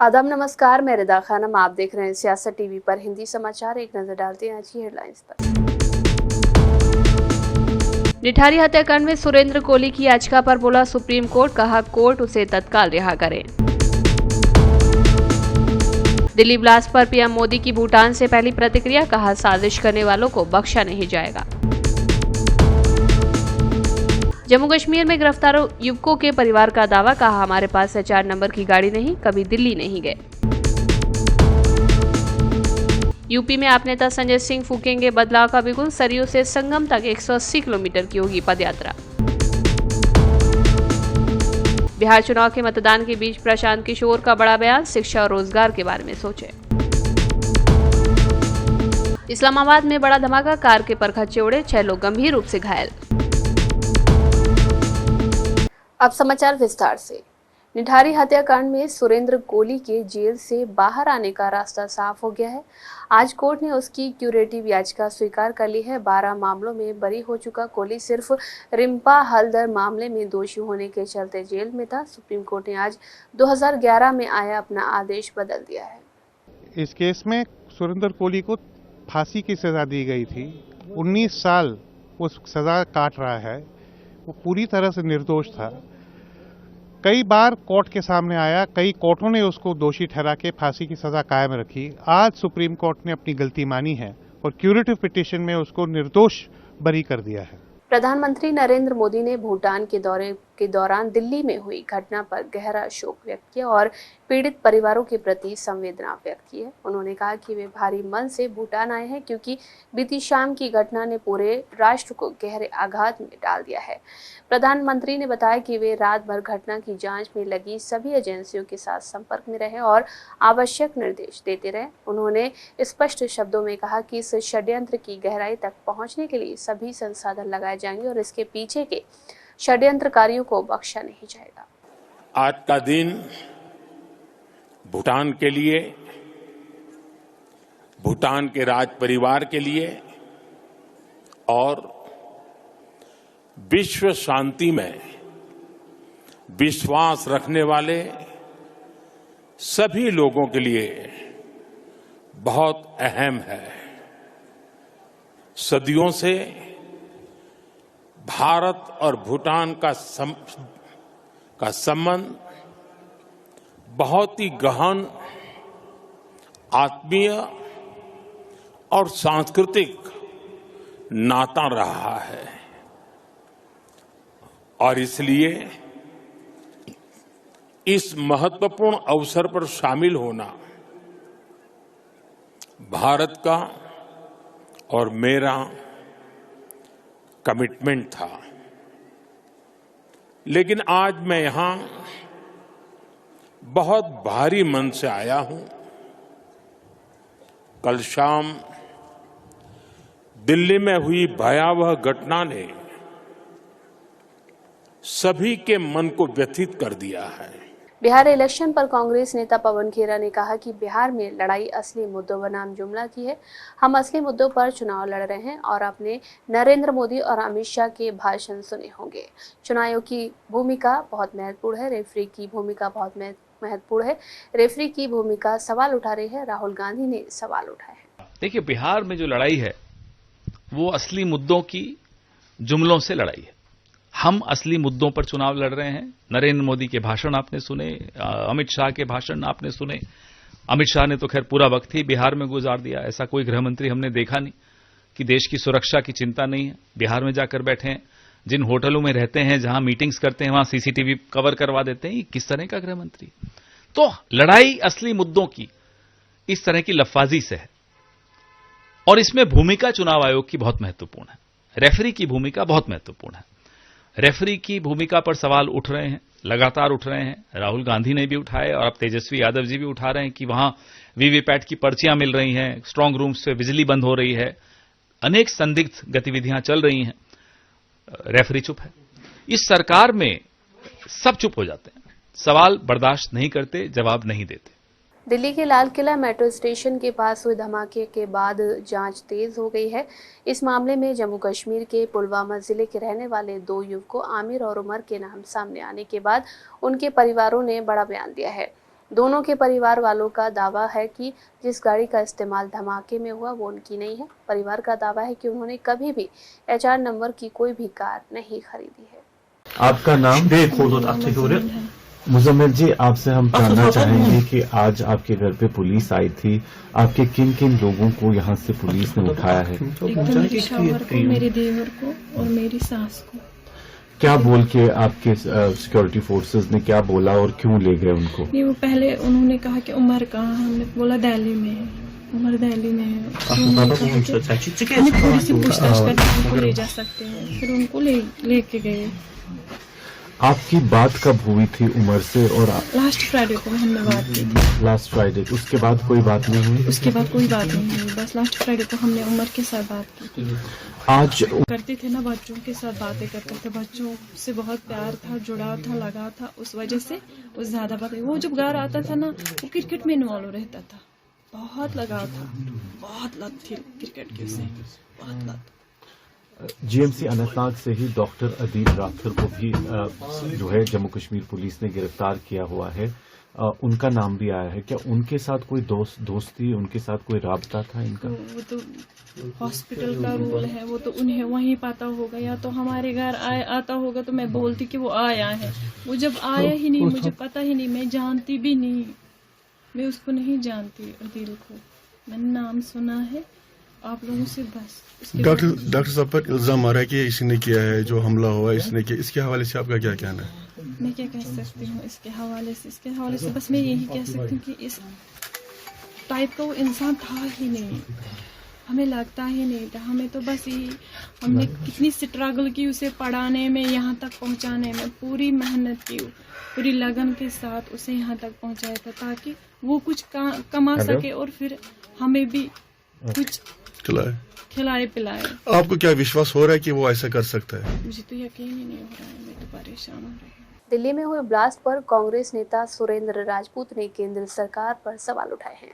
आदाब नमस्कार, मैं रिदा खानम। आप देख रहे हैं सियासत टीवी पर हिंदी समाचार। एक नजर डालते हैं आज की हेडलाइंस पर। निठारी हत्याकांड में सुरेंद्र कोली की याचिका पर बोला सुप्रीम कोर्ट, कहा कोर्ट उसे तत्काल रिहा करे। दिल्ली ब्लास्ट पर पीएम मोदी की भूटान से पहली प्रतिक्रिया, कहा साजिश करने वालों को बख्शा नहीं जाएगा। जम्मू कश्मीर में गिरफ्तार युवकों के परिवार का दावा, कहा हमारे पास HR नंबर की गाड़ी नहीं, कभी दिल्ली नहीं गए। यूपी में आप नेता संजय सिंह फूकेंगे बदलाव का बिगुल, सरयू से संगम तक 180 किलोमीटर की होगी पदयात्रा। बिहार चुनाव के मतदान के बीच प्रशांत किशोर का बड़ा बयान, शिक्षा और रोजगार के बारे में सोचे। इस्लामाबाद में बड़ा धमाका, कार के परखच्चे उड़े, 6 लोग गंभीर रूप से घायल। अब समाचार विस्तार से। निठारी हत्याकांड में सुरेंद्र कोली के जेल से बाहर आने का रास्ता साफ हो गया है। आज कोर्ट ने उसकी क्यूरेटिव याचिका स्वीकार कर ली है। 12 मामलों में बरी हो चुका कोली सिर्फ रिम्पा हलदर मामले में दोषी होने के चलते जेल में था। सुप्रीम कोर्ट ने आज 2011 में आया अपना आदेश बदल दिया है। इस केस में सुरेंद्र कोली को फांसी की सजा दी गई थी। 19 साल वो सजा काट रहा है। वो पूरी तरह से निर्दोष था। कई बार कोर्ट के सामने आया, कई कोर्टों ने उसको दोषी ठहरा के फांसी की सजा कायम रखी। आज सुप्रीम कोर्ट ने अपनी गलती मानी है और क्यूरेटिव पिटीशन में उसको निर्दोष बरी कर दिया है। प्रधानमंत्री नरेंद्र मोदी ने भूटान के दौरे के दौरान दिल्ली में हुई घटना पर गहरा शोक व्यक्त किया और पीड़ित परिवारों के प्रति संवेदना व्यक्त की है। उन्होंने कहा कि वे भारी मन से भूटान आए हैं क्योंकि बीती शाम की घटना ने पूरे राष्ट्र को गहरे आघात में डाल दिया है। प्रधानमंत्री ने बताया कि वे रात भर घटना की जांच में लगी सभी एजेंसियों के साथ संपर्क में रहे और आवश्यक निर्देश देते रहे। उन्होंने स्पष्ट शब्दों में कहा कि इस षड्यंत्र की गहराई तक पहुंचने के लिए सभी संसाधन लगाए जाएंगे और इसके पीछे के षड्यंत्रकारियों को बख्शा नहीं जाएगा। आज का दिन भूटान के लिए, भूटान के राज परिवार के लिए और विश्व शांति में विश्वास रखने वाले सभी लोगों के लिए बहुत अहम है। सदियों से भारत और भूटान का संबंध बहुत ही गहन, आत्मीय और सांस्कृतिक नाता रहा है और इसलिए इस महत्वपूर्ण अवसर पर शामिल होना भारत का और मेरा कमिटमेंट था। लेकिन आज मैं यहां बहुत भारी मन से आया हूं। कल शाम दिल्ली में हुई भयावह घटना ने सभी के मन को व्यथित कर दिया है। बिहार इलेक्शन पर कांग्रेस नेता पवन खेरा ने कहा कि बिहार में लड़ाई असली मुद्दों बनाम जुमला की है। हम असली मुद्दों पर चुनाव लड़ रहे हैं और आपने नरेंद्र मोदी और अमित शाह के भाषण सुने होंगे। चुनाव की भूमिका बहुत महत्वपूर्ण है, रेफरी की भूमिका बहुत महत्वपूर्ण है। रेफरी की भूमिका सवाल उठा रही है। राहुल गांधी ने सवाल उठाए हैं। देखिए, बिहार में जो लड़ाई है वो असली मुद्दों की जुमलों से लड़ाई है। हम असली मुद्दों पर चुनाव लड़ रहे हैं। नरेंद्र मोदी के भाषण आपने सुने, अमित शाह के भाषण आपने सुने। अमित शाह ने तो खैर पूरा वक्त ही बिहार में गुजार दिया। ऐसा कोई गृहमंत्री हमने देखा नहीं कि देश की सुरक्षा की चिंता नहीं है, बिहार में जाकर बैठे हैं। जिन होटलों में रहते हैं, जहां मीटिंग्स करते हैं, वहां CCTV कवर करवा देते हैं। ये किस तरह का गृहमंत्री? तो लड़ाई असली मुद्दों की इस तरह की लफाजी से है और इसमें भूमिका चुनाव आयोग की बहुत महत्वपूर्ण है। रेफरी की भूमिका बहुत महत्वपूर्ण है। रेफरी की भूमिका पर सवाल उठ रहे हैं, लगातार उठ रहे हैं। राहुल गांधी ने भी उठाए और अब तेजस्वी यादव जी भी उठा रहे हैं कि वहां वीवीपैट की पर्चियां मिल रही हैं, स्ट्रांग रूम्स से बिजली बंद हो रही है, अनेक संदिग्ध गतिविधियां चल रही हैं। रेफरी चुप है। इस सरकार में सब चुप हो जाते हैं, सवाल बर्दाश्त नहीं करते, जवाब नहीं देते। दिल्ली के लाल किला मेट्रो स्टेशन के पास हुए धमाके के बाद जांच तेज हो गई है। इस मामले में जम्मू कश्मीर के पुलवामा जिले के रहने वाले 2 युवकों आमिर और उमर के नाम सामने आने के बाद उनके परिवारों ने बड़ा बयान दिया है। दोनों के परिवार वालों का दावा है कि जिस गाड़ी का इस्तेमाल धमाके में हुआ वो उनकी नहीं है। परिवार का दावा है कि उन्होंने कभी भी HR नंबर की कोई भी कार नहीं खरीदी है। आपका नाम? मुजम्मिल जी, आपसे हम जानना चाहेंगे कि आज आपके घर पे पुलिस आई थी, आपके किन किन लोगों को यहाँ से पुलिस ने उठाया है? मेरे शौहर को, मेरे देवर को और मेरी सास को। क्या बोल के आपके सिक्योरिटी फोर्सेस ने क्या बोला और क्यों ले गए उनको? नहीं, वो पहले उन्होंने कहा कि उमर कहाँ, हमने बोला दिल्ली में है, उमर दिल्ली में है। हमें थोड़ी सी पूछताछ करके उनको ले जा सकते हैं, फिर उनको लेके गए। आपकी बात कब हुई थी उमर से? और लास्ट फ्राइडे को हमने बात की थी। लास्ट फ्राइडे, उसके बाद कोई बात नहीं हुई? उसके बाद कोई बात नहीं हुई, बस लास्ट फ्राइडे को हमने उमर के साथ बात की थी। आज करते थे ना, बच्चों के साथ बातें करते थे, बच्चों से बहुत प्यार था, जुड़ाव था, लगा था, उस वजह से वो ज्यादा बातें। वो जब घर आता था ना, वो क्रिकेट में इन्वॉल्व रहता था, बहुत लगाव था, बहुत लत थी क्रिकेट की उसे, बहुत लत। GMC अनंतनाग से ही डॉक्टर अदील राठौर को भी जो है जम्मू कश्मीर पुलिस ने गिरफ्तार किया हुआ है। उनका नाम भी आया है। क्या उनके साथ कोई दोस्ती, उनके साथ कोई राबता था इनका? वो तो हॉस्पिटल का रूल है, वो तो उन्हें वहीं पता होगा, या तो हमारे घर आता होगा तो मैं बोलती कि वो आया है। वो जब आया ही नहीं, मुझे पता ही नहीं, मैं जानती भी नहीं, मैं उसको नहीं जानती अदील को, मैंने नाम सुना है आप लोगों से बस। डॉक्टर साहब पर इल्जाम आ रहा है कि इसने किया है, जो हमला हुआ इसने किया, इसके हवाले से आपका क्या कहना है? मैं क्या कह सकती हूँ इसके हवाले से बस मैं यही कह सकती हूँ कि इस टाइप का वो इंसान था ही नहीं, हमें लगता ही नहीं था। हमें तो बस यही, हमने कितनी स्ट्रगल की उसे पढ़ाने में, यहाँ तक पहुँचाने में, पूरी मेहनत की, पूरी लगन के साथ उसे यहाँ तक पहुँचाया था ताकि वो कुछ कमा सके और फिर हमें भी कुछ खिलाए पिलाए। आपको क्या विश्वास हो रहा है कि वो ऐसा कर सकता है? मुझे तो यकीन ही नहीं हो रहा है, मैं तो परेशान हो रही हूँ। दिल्ली में हुए ब्लास्ट पर कांग्रेस नेता सुरेंद्र राजपूत ने केंद्र सरकार पर सवाल उठाए हैं।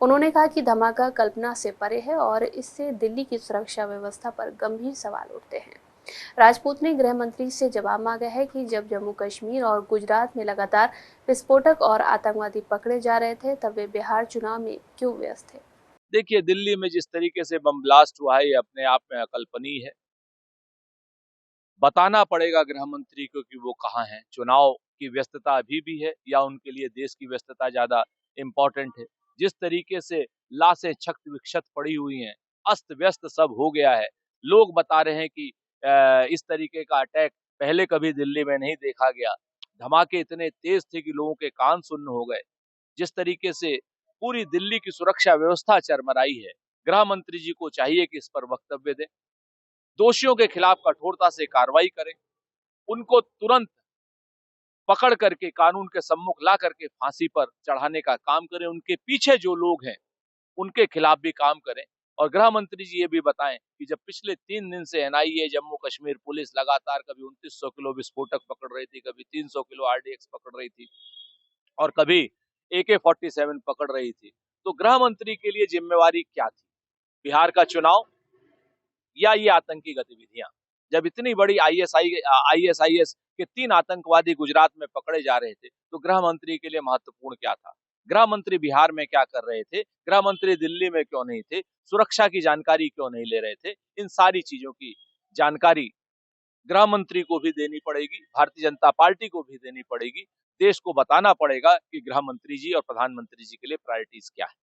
उन्होंने कहा कि धमाका कल्पना से परे है और इससे दिल्ली की सुरक्षा व्यवस्था पर गंभीर सवाल उठते हैं। राजपूत ने गृह मंत्री से जवाब मांगा है कि जब जम्मू कश्मीर और गुजरात में लगातार विस्फोटक और आतंकवादी पकड़े जा रहे थे, तब वे बिहार चुनाव में क्यों व्यस्त थे। देखिए, दिल्ली में जिस तरीके से बम ब्लास्ट हुआ है, ये अपने आप में अकल्पनीय है। बताना पड़ेगा गृह मंत्री को कि वो कहाँ हैं। चुनाव की व्यस्तता अभी भी है या उनके लिए देश की व्यस्तता ज्यादा इम्पोर्टेंट है? जिस तरीके से लाशें क्षत विक्षत पड़ी हुई हैं, अस्त व्यस्त सब हो गया है। लोग बता रहे हैं कि इस तरीके का अटैक पहले कभी दिल्ली में नहीं देखा गया। धमाके इतने तेज थे कि लोगों के कान सुन्न हो गए। जिस तरीके से पूरी दिल्ली की सुरक्षा व्यवस्था चरमराई है, गृह मंत्री जी को चाहिए कि इस पर वक्तव्य दें, दोषियों के खिलाफ कठोरता से कार्रवाई करें, उनको तुरंत पकड़ करके कानून के सम्मुख ला करके फांसी पर चढ़ाने का काम करें, उनके पीछे जो लोग हैं उनके खिलाफ भी काम करें। और गृह मंत्री जी ये भी बताएं कि जब पिछले 3 दिन से NIA जम्मू कश्मीर पुलिस लगातार कभी 2900 किलो विस्फोटक पकड़ रही थी, कभी 300 किलो RDX पकड़ रही थी और कभी AK-47 पकड़ रही थी, तो गृह मंत्री के लिए जिम्मेवारी क्या थी? बिहार का चुनाव या ये आतंकी गतिविधियां? जब इतनी बड़ी ISIS के 3 आतंकवादी गुजरात में पकड़े जा रहे थे, तो गृह मंत्री के लिए महत्वपूर्ण क्या था? गृह मंत्री बिहार में क्या कर रहे थे? गृह मंत्री दिल्ली में क्यों नहीं थे? सुरक्षा की जानकारी क्यों नहीं ले रहे थे? इन सारी चीजों की जानकारी गृह मंत्री को भी देनी पड़ेगी, भारतीय जनता पार्टी को भी देनी पड़ेगी। देश को बताना पड़ेगा कि गृह मंत्री जी और प्रधानमंत्री जी के लिए प्रायोरिटीज क्या है।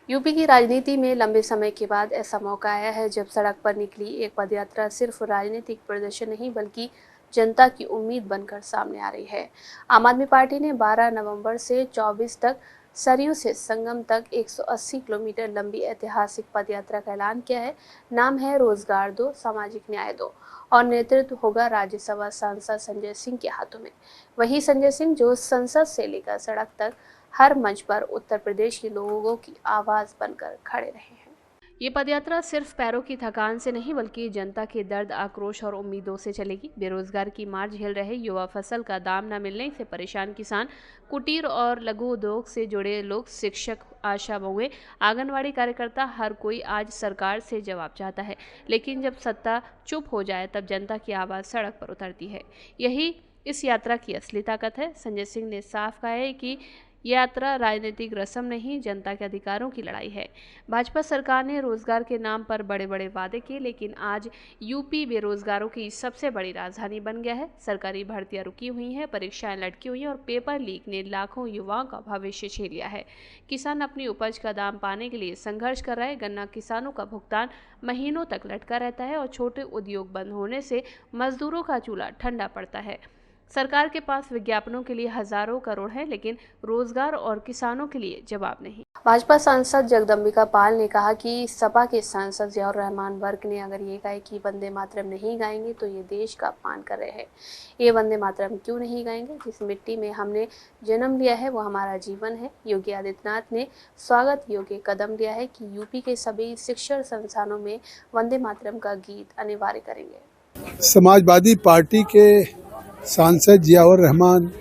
यूपी की राजनीति में लंबे समय के बाद ऐसा मौका आया है जब सड़क पर निकली एक पदयात्रा सिर्फ राजनीतिक प्रदर्शन नहीं बल्कि जनता की उम्मीद बनकर सामने आ रही है। आम आदमी पार्टी ने 12 नवंबर से 24 तक सरयू से संगम तक 180 किलोमीटर लंबी ऐतिहासिक पदयात्रा का ऐलान किया है। नाम है रोजगार दो, सामाजिक न्याय दो और नेतृत्व होगा राज्यसभा सांसद संजय सिंह के हाथों में। वही संजय सिंह जो संसद से लेकर सड़क तक हर मंच पर उत्तर प्रदेश के लोगों की आवाज बनकर खड़े रहे हैं। ये पदयात्रा सिर्फ पैरों की थकान से नहीं बल्कि जनता के दर्द, आक्रोश और उम्मीदों से चलेगी। बेरोजगार की मार झेल रहे युवा, फसल का दाम न मिलने से परेशान किसान, कुटीर और लघु उद्योग से जुड़े लोग, शिक्षक, आशा बहुएं, आंगनवाड़ी कार्यकर्ता, हर कोई आज सरकार से जवाब चाहता है। लेकिन जब सत्ता चुप हो जाए तब जनता की आवाज़ सड़क पर उतरती है। यही इस यात्रा की असली ताकत है। संजय सिंह ने साफ कहा है कि ये यात्रा राजनीतिक रस्म नहीं, जनता के अधिकारों की लड़ाई है। भाजपा सरकार ने रोजगार के नाम पर बड़े बड़े वादे किए, लेकिन आज यूपी बेरोजगारों की सबसे बड़ी राजधानी बन गया है। सरकारी भर्तियां रुकी हुई हैं, परीक्षाएं लटकी हुई हैं और पेपर लीक ने लाखों युवाओं का भविष्य छीन लिया है। किसान अपनी उपज का दाम पाने के लिए संघर्ष कर रहा है। गन्ना किसानों का भुगतान महीनों तक लटका रहता है और छोटे उद्योग बंद होने से मजदूरों का चूल्हा ठंडा पड़ता है। सरकार के पास विज्ञापनों के लिए हजारों करोड़ है, लेकिन रोजगार और किसानों के लिए जवाब नहीं। भाजपा सांसद जगदम्बिका पाल ने कहा कि सपा के सांसद जियाउर रहमान वर्ग ने अगर ये कहे कि वंदे मातरम नहीं गाएंगे तो ये देश का अपमान कर रहे हैं। ये वंदे मातरम क्यों नहीं गाएंगे? जिस मिट्टी में हमने जन्म लिया है वो हमारा जीवन है। योगी आदित्यनाथ ने स्वागत योग्य कदम लिया है कि यूपी के सभी शिक्षण संस्थानों में वंदे मातरम का गीत अनिवार्य करेंगे। समाजवादी पार्टी के सांसद जियाउर रहमान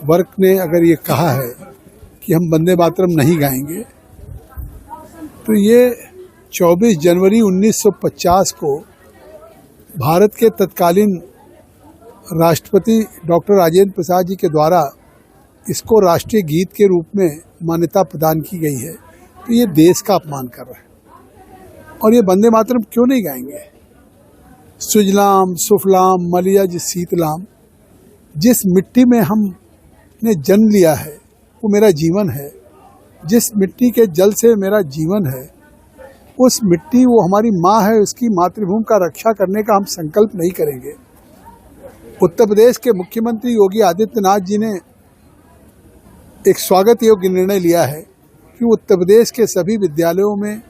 वर्ग ने अगर ये कहा है कि हम वंदे मातरम नहीं गाएंगे, तो ये 24 जनवरी 1950 को भारत के तत्कालीन राष्ट्रपति डॉक्टर राजेंद्र प्रसाद जी के द्वारा इसको राष्ट्रीय गीत के रूप में मान्यता प्रदान की गई है। तो ये देश का अपमान कर रहा है। और ये वंदे मातरम क्यों नहीं गाएंगे? सुजलाम सुफलाम मलयज शीतलाम, जिस मिट्टी में हमने जन्म लिया है वो मेरा जीवन है। जिस मिट्टी के जल से मेरा जीवन है, उस मिट्टी वो हमारी माँ है, उसकी मातृभूमि का रक्षा करने का हम संकल्प नहीं करेंगे। उत्तर प्रदेश के मुख्यमंत्री योगी आदित्यनाथ जी ने एक स्वागत योग्य निर्णय लिया है कि उत्तर प्रदेश के सभी विद्यालयों में,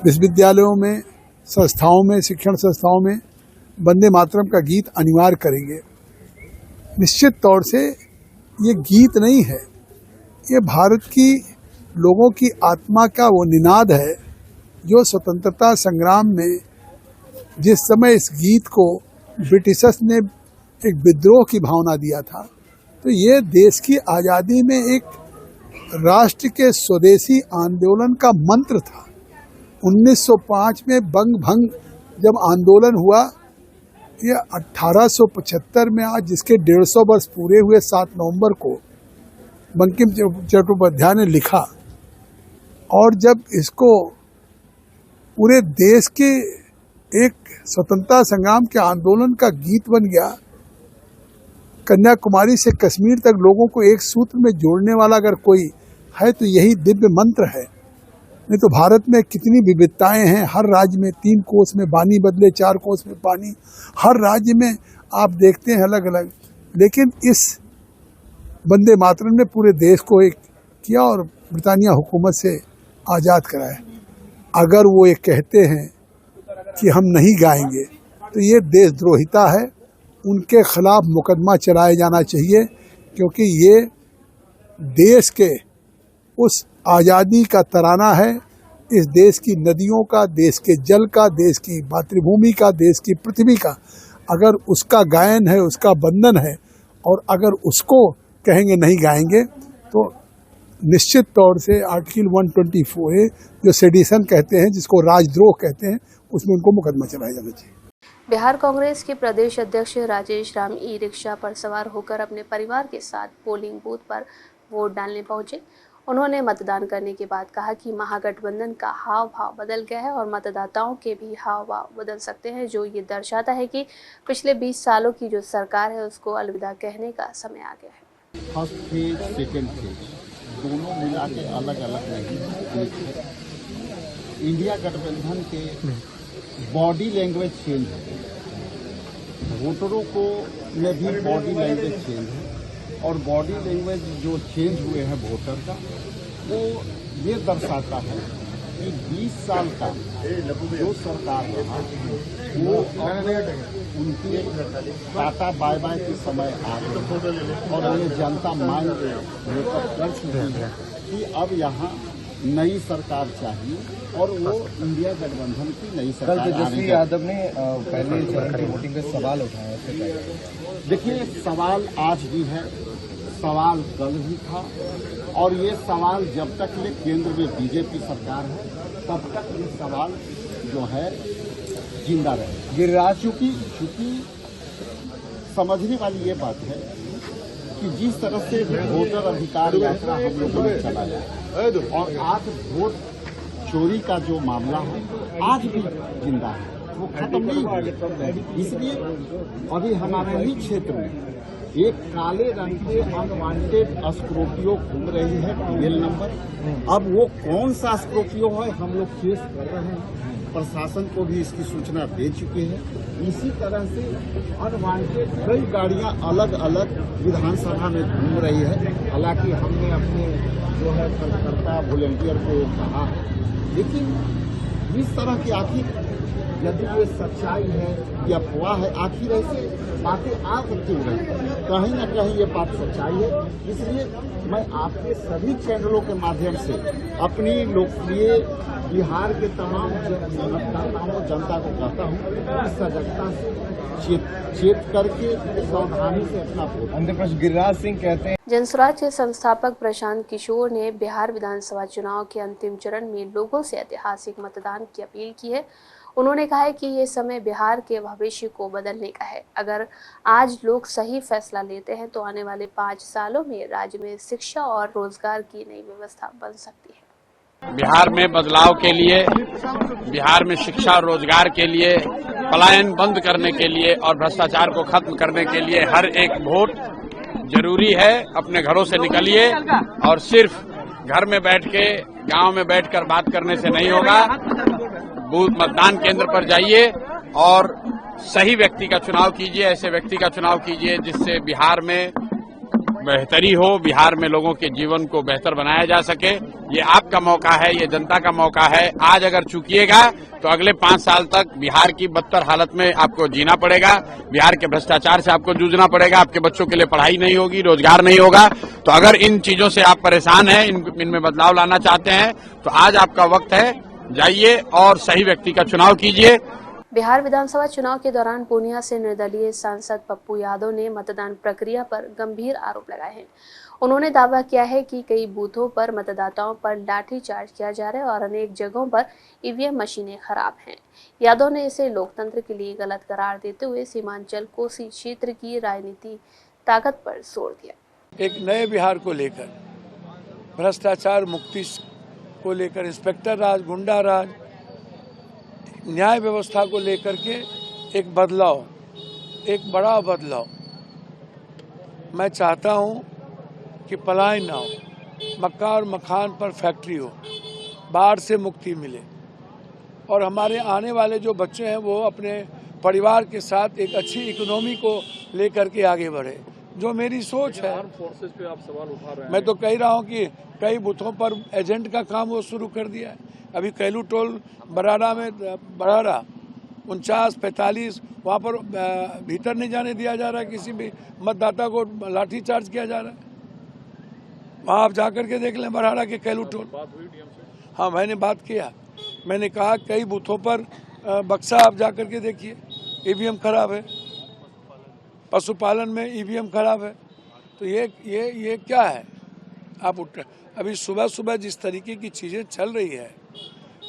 विश्वविद्यालयों में, संस्थाओं में, शिक्षण संस्थाओं में वंदे मातरम का गीत अनिवार्य करेंगे। निश्चित तौर से ये गीत नहीं है, ये भारत की लोगों की आत्मा का वो निनाद है जो स्वतंत्रता संग्राम में जिस समय इस गीत को ब्रिटिशर्स ने एक विद्रोह की भावना दिया था, तो ये देश की आज़ादी में एक राष्ट्र के स्वदेशी आंदोलन का मंत्र था। 1905 में बंग भंग जब आंदोलन हुआ, ये 1875 में आज जिसके 150 वर्ष पूरे हुए 7 नवंबर को बंकिम चट्टोपाध्याय ने लिखा, और जब इसको पूरे देश के एक स्वतंत्रता संग्राम के आंदोलन का गीत बन गया, कन्याकुमारी से कश्मीर तक लोगों को एक सूत्र में जोड़ने वाला अगर कोई है तो यही दिव्य मंत्र है। नहीं तो भारत में कितनी विविधताएं हैं। हर राज्य में 3 कोस में पानी बदले, 4 कोस में पानी, हर राज्य में आप देखते हैं अलग अलग। लेकिन इस वंदे मातरम ने पूरे देश को एक किया और ब्रिटानिया हुकूमत से आज़ाद कराया। अगर वो ये कहते हैं कि हम नहीं गाएंगे तो ये देशद्रोहिता है। उनके खिलाफ मुकदमा चलाया जाना चाहिए, क्योंकि ये देश के उस आज़ादी का तराना है। इस देश की नदियों का, देश के जल का, देश की मातृभूमि का, देश की पृथ्वी का अगर उसका गायन है, उसका बंधन है, और अगर उसको कहेंगे नहीं गाएंगे तो निश्चित तौर से आर्टिकल 124A जो सेडिशन कहते हैं, जिसको राजद्रोह कहते हैं, उसमें उनको मुकदमा चलाया जाना चाहिए। बिहार कांग्रेस के प्रदेश अध्यक्ष राजेश राम ई रिक्शा पर सवार होकर अपने परिवार के साथ पोलिंग बूथ पर वोट डालने पहुंचे। उन्होंने मतदान करने के बाद कहा कि महागठबंधन का हाव भाव बदल गया है और मतदाताओं के भी हाव भाव बदल सकते हैं, जो ये दर्शाता है कि पिछले 20 सालों की जो सरकार है उसको अलविदा कहने का समय आ गया है। फर्स्ट फेज, सेकेंड फेज दोनों मिला के अलग अलग नहीं, इंडिया गठबंधन के बॉडी लैंग्वेज चेंज है, वोटरों को में भी बॉडी लैंग्वेज चेंज है, और बॉडी लैंग्वेज जो चेंज हुए हैं वोटर का, वो ये दर्शाता है कि 20 साल का जो सरकार रहा वो उनकी टाटा बाय बाय के समय आ गए, और ये जनता मान लेकर कर चुकी है कि अब यहाँ नई सरकार चाहिए, और वो इंडिया गठबंधन की नई सरकार। कल तेजस्वी यादव ने पहले चरण की वोटिंग का सवाल उठाया, देखिए सवाल आज भी है, सवाल कल भी था, और ये सवाल जब तक ये केंद्र में बीजेपी सरकार है तब तक ये सवाल जो है जिंदा रहे। गिरिराज चूंकि समझने वाली ये बात है कि जिस तरह से वोटर अधिकार यात्रा हम लोगों ने चलाया और आज वोट चोरी का जो मामला है आज भी जिंदा है, वो खत्म नहीं हुआ। इसलिए अभी हमारे ही क्षेत्र में एक काले रंग के अनवांटेड स्कॉर्पियो घूम रही है टीएल नंबर। अब वो कौन सा स्कॉर्पियो है हम लोग केस कर रहे हैं, प्रशासन को भी इसकी सूचना दे चुके हैं। इसी तरह से अनवांटेड कई गाड़ियां अलग अलग विधानसभा में घूम रही है। हालांकि हमने अपने जो है कार्यकर्ता वॉलंटियर को कहा है, लेकिन इस तरह की आखिर यदि ये सच्चाई है या अफवाह है, आखिर ऐसे बातें आ सकती हैं, कहीं न कहीं ये बात सच्चाई है। इसलिए मैं आपके सभी चैनलों के माध्यम से अपनी लोकप्रिय बिहार के तमाम मतदाताओं जनता को कहता हूँ कि सजगता से चेत करके सावधानी से अपना वोट। गिरिराज सिंह कहते हैं, जनसुराज के संस्थापक प्रशांत किशोर ने बिहार विधानसभा चुनाव के अंतिम चरण में लोगों से ऐतिहासिक मतदान की अपील की है। उन्होंने कहा है कि ये समय बिहार के भविष्य को बदलने का है। अगर आज लोग सही फैसला लेते हैं तो आने वाले 5 सालों में राज्य में शिक्षा और रोजगार की नई व्यवस्था बन सकती है। बिहार में बदलाव के लिए, बिहार में शिक्षा और रोजगार के लिए, पलायन बंद करने के लिए और भ्रष्टाचार को खत्म करने के लिए हर एक वोट जरूरी है। अपने घरों से निकलिए और सिर्फ घर में बैठ के, गांव में बैठकर बात करने से नहीं होगा। बूथ मतदान केंद्र पर जाइए और सही व्यक्ति का चुनाव कीजिए, ऐसे व्यक्ति का चुनाव कीजिए जिससे बिहार में बेहतरी हो, बिहार में लोगों के जीवन को बेहतर बनाया जा सके। ये आपका मौका है, ये जनता का मौका है। आज अगर चूकिएगा तो अगले 5 साल तक बिहार की बदतर हालत में आपको जीना पड़ेगा। बिहार के भ्रष्टाचार से आपको जूझना पड़ेगा। आपके बच्चों के लिए पढ़ाई नहीं होगी, रोजगार नहीं होगा। तो अगर इन चीजों से आप परेशान हैं, इनमें बदलाव लाना चाहते हैं, तो आज आपका वक्त है, जाइए और सही व्यक्ति का चुनाव कीजिए। बिहार विधानसभा चुनाव के दौरान पूर्णिया से निर्दलीय सांसद पप्पू यादव ने मतदान प्रक्रिया पर गंभीर आरोप लगाए हैं। उन्होंने दावा किया है कि कई बूथों पर मतदाताओं पर लाठीचार्ज किया जा रहा है और अनेक जगहों पर ईवीएम मशीनें खराब हैं। यादव ने इसे लोकतंत्र के लिए गलत करार देते हुए सीमांचल कोसी क्षेत्र की राजनीति ताकत पर जोर दिया। एक नए बिहार को लेकर, भ्रष्टाचार मुक्ति को लेकर, इंस्पेक्टर राज, गुंडा राज, न्याय व्यवस्था को लेकर के एक बदलाव, एक बड़ा बदलाव मैं चाहता हूं कि पलायन ना हो, मक्का और मखान पर फैक्ट्री हो, बाढ़ से मुक्ति मिले और हमारे आने वाले जो बच्चे हैं वो अपने परिवार के साथ एक अच्छी इकोनॉमी को लेकर के आगे बढ़े। जो मेरी सोच है, फोर्सेस पे आप सवाल उठा रहे हैं। मैं तो कह रहा हूं कि कई बूथों पर एजेंट का काम वो शुरू कर दिया है। अभी कैलू टोल बराड़ा में, बराड़ा 49-45 वहाँ पर भीतर नहीं जाने दिया जा रहा है, किसी भी मतदाता को लाठीचार्ज किया जा रहा है। वहाँ आप जाकर के देख लें बराड़ा के कैलू टोल। हाँ, मैंने बात किया, मैंने कहा कई बूथों पर बक्सा आप जाकर के देखिए, ईवीएम खराब है, पशुपालन में ईवीएम खराब है। तो ये क्या है? आप उठ अभी सुबह सुबह जिस तरीके की चीजें चल रही है,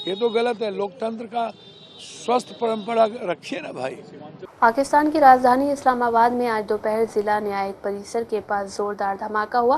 ये तो गलत है। लोकतंत्र का स्वस्थ परंपरा रखिए ना भाई। पाकिस्तान की राजधानी इस्लामाबाद में आज दोपहर जिला न्यायिक परिसर के पास जोरदार धमाका हुआ।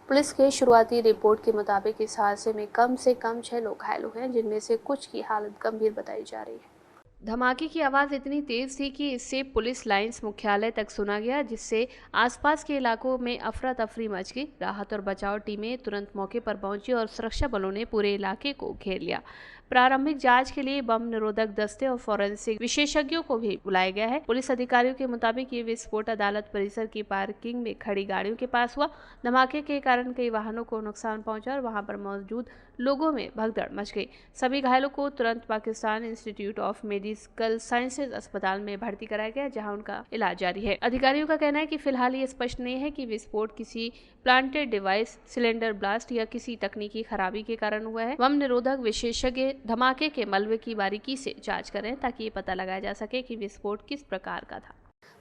पुलिस के शुरुआती रिपोर्ट के मुताबिक इस हादसे में कम से कम 6 लोग घायल हुए हैं, जिनमें से कुछ की हालत गंभीर बताई जा रही है। धमाके की आवाज़ इतनी तेज थी कि इससे पुलिस लाइंस मुख्यालय तक सुना गया, जिससे आसपास के इलाकों में अफरा तफरी मच गई। राहत और बचाव टीमें तुरंत मौके पर पहुंची और सुरक्षा बलों ने पूरे इलाके को घेर लिया। प्रारंभिक जांच के लिए बम निरोधक दस्ते और फॉरेंसिक विशेषज्ञों को भी बुलाया गया है। पुलिस अधिकारियों के मुताबिक ये विस्फोट अदालत परिसर की पार्किंग में खड़ी गाड़ियों के पास हुआ। धमाके के कारण कई वाहनों को नुकसान पहुंचा और वहां पर मौजूद लोगों में भगदड़ मच गई। सभी घायलों को तुरंत Pakistan institute of medical sciences अस्पताल में भर्ती कराया गया, जहां उनका इलाज जारी है। अधिकारियों का कहना है कि फिलहाल ये स्पष्ट नहीं है कि विस्फोट किसी प्लांटेड डिवाइस, सिलेंडर ब्लास्ट या किसी तकनीकी खराबी के कारण हुआ है। बम निरोधक विशेषज्ञ धमाके के मलबे की बारीकी से जांच करें ताकि ये पता लगाया जा सके कि विस्फोट किस प्रकार का था।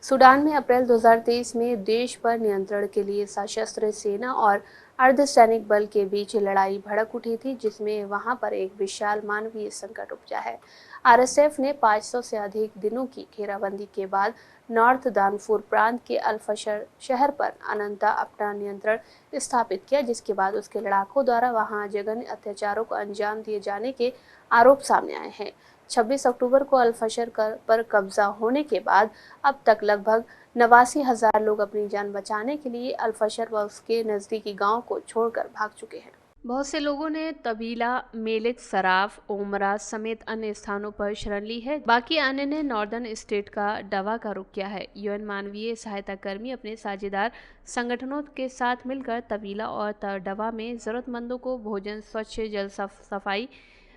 सूडान में अप्रैल 2023 में देश पर नियंत्रण के लिए सशस्त्र सेना और अर्धसैनिक बल के बीच लड़ाई भड़क उठी थी, जिसमें वहां पर एक विशाल मानवीय संकट उपजा है। आरएसएफ ने 500 से अधिक दिनों की घेराबंदी के बाद नॉर्थ दानपुर प्रांत के अल्फशर शहर पर अनंता अपना नियंत्रण स्थापित किया, जिसके बाद उसके लड़ाकों द्वारा वहां जघन्य अत्याचारों को अंजाम दिए जाने के आरोप सामने आए हैं। 26 अक्टूबर को अल्फशर पर कब्जा होने के बाद अब तक लगभग 89,000 लोग अपनी जान बचाने के लिए अल्फशर व उसके नजदीकी गांव को छोड़कर भाग चुके हैं। बहुत से लोगों ने तबीला, मेलिक, सराफ, ओमरा समेत अन्य स्थानों पर शरण ली है। बाकी अन्य ने नॉर्दर्न स्टेट का डवा का रुख किया है। यूएन मानवीय सहायता कर्मी अपने साझेदार संगठनों के साथ मिलकर तबीला और डवा में जरूरतमंदों को भोजन, स्वच्छ जल सफाई,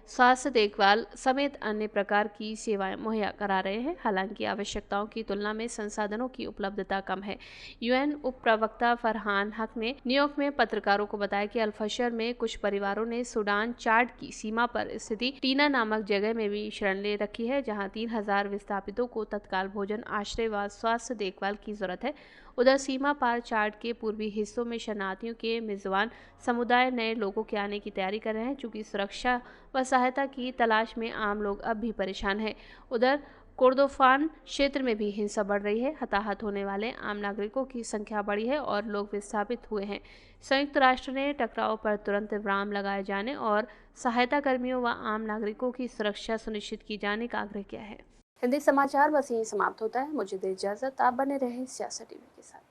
स्वास्थ्य देखभाल समेत अन्य प्रकार की सेवाएं मुहैया करा रहे हैं। हालांकि आवश्यकताओं की तुलना में संसाधनों की उपलब्धता कम है। यूएन उप प्रवक्ता फरहान हक ने न्यूयॉर्क में पत्रकारों को बताया कि अल्फशर में कुछ परिवारों ने सूडान चाड की सीमा पर स्थिति टीना नामक जगह में भी शरण ले रखी है, जहां 3,000 विस्थापितों को तत्काल भोजन, आश्रय व स्वास्थ्य देखभाल की जरूरत है। उधर सीमा पार चाड के पूर्वी हिस्सों में शरणार्थियों के मेजबान समुदाय नए लोगों के आने की तैयारी कर रहे हैं, चूंकि सुरक्षा व सहायता की तलाश में आम लोग अब भी परेशान हैं। उधर कोर्दोफान क्षेत्र में भी हिंसा बढ़ रही है। हताहत होने वाले आम नागरिकों की संख्या बढ़ी है और लोग विस्थापित हुए हैं। संयुक्त राष्ट्र ने टकराव पर तुरंत विराम लगाए जाने और सहायता कर्मियों व आम नागरिकों की सुरक्षा सुनिश्चित की जाने का आग्रह किया है। हिंदी समाचार बस यही समाप्त होता है। मुझे दे इजाजत। आप बने रहे सियासत टीवी के साथ।